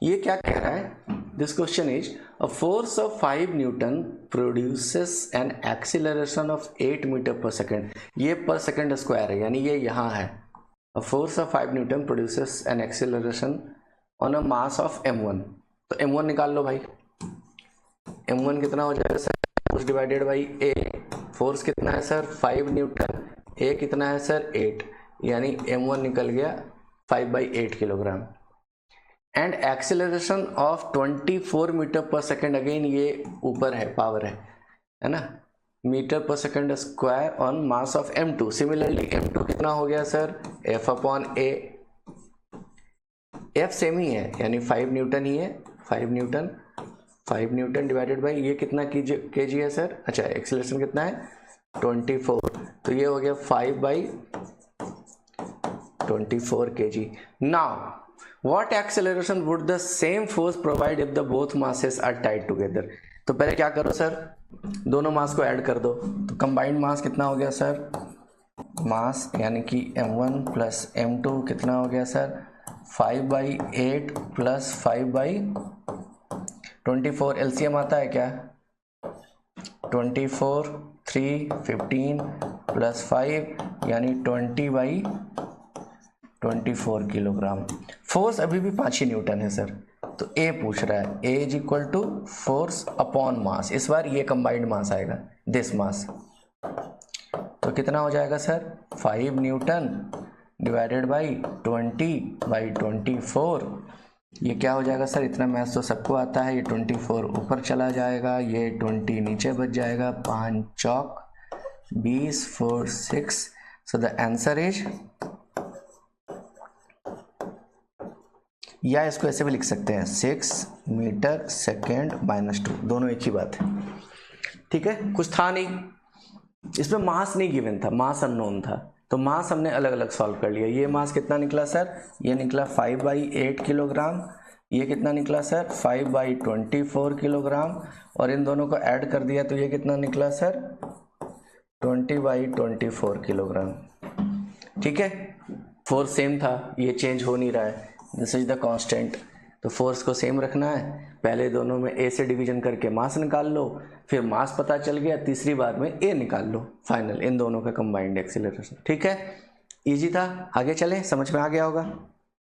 ये क्या कह रहा है? This question is a force of 5 newton produces an acceleration of 8 metre per second. ये पर सेकेंड स्क्वायर है, यानी ये यहाँ है। A force of 5 newton produces an acceleration on a mass of m1। तो m1 निकाल लो भाई। m1 कितना हो जाएगा sir? Force divided by a। Force कितना है सर? 5 न्यूटन। a कितना है सर? 8, यानी m1 निकल गया 5/8 kilogram. And acceleration of 24 metre per second, again ये ऊपर है, पावर है ना, metre per second square on mass of m2। Similarly m2 कितना हो गया सर? F/a। f सेम ही है, यानी 5 न्यूटन ही है। 5 न्यूटन डिवाइडेड बाई ये कितना केजी है सर? अच्छा, एक्सेलरेशन कितना है? 24, तो ये हो गया 5/24 kg। Now what acceleration would the same force provide if the both masses are tied together? तो पहले क्या करो सर, दोनों मास को ऐड कर दो। तो कंबाइंड मास कितना हो गया सर? मास यानी कि m1 प्लस m2 कितना हो गया सर? 5/8 प्लस 5/24। एलसीएम आता है क्या? 24, 3, 15 प्लस 5 यानी 20/24 किलोग्राम। फोर्स अभी भी 5 ही न्यूटन है सर। तो ए पूछ रहा है, A is equal to force upon mass. इस बार ये कंबाइंड मास आएगा, दिस मास। तो कितना हो जाएगा सर? 5 Newton divided by 20/24। ये क्या हो जाएगा सर? इतना मैथ्स तो सबको आता है। ये 24 ऊपर चला जाएगा, ये 20 नीचे बच जाएगा। 5 चौक 20, 4 6। सो द आंसर इज, या इसको ऐसे भी लिख सकते हैं 6 मीटर सेकेंड -2, दोनों एक ही बात है। ठीक है, कुछ था नहीं इसमें, मास नहीं गिवन था, मास अननोन था, तो मास हमने अलग अलग सॉल्व कर लिया। ये मास कितना निकला सर? ये निकला 5/8 किलोग्राम। ये कितना निकला सर? 5/24 किलोग्राम। और इन दोनों को ऐड कर दिया तो ये कितना निकला सर? 20/24 किलोग्राम। ठीक है, फोर्स सेम था, ये चेंज हो नहीं रहा है। This is the constant. तो फोर्स को सेम रखना है। पहले दोनों में ए से डिवीजन करके मास निकाल लो, फिर मास पता चल गया, तीसरी बार में ए निकाल लो, फाइनल इन दोनों का कंबाइंड एक्सीलरेशन। ठीक है, इजी था। आगे चलें, समझ में आ गया होगा।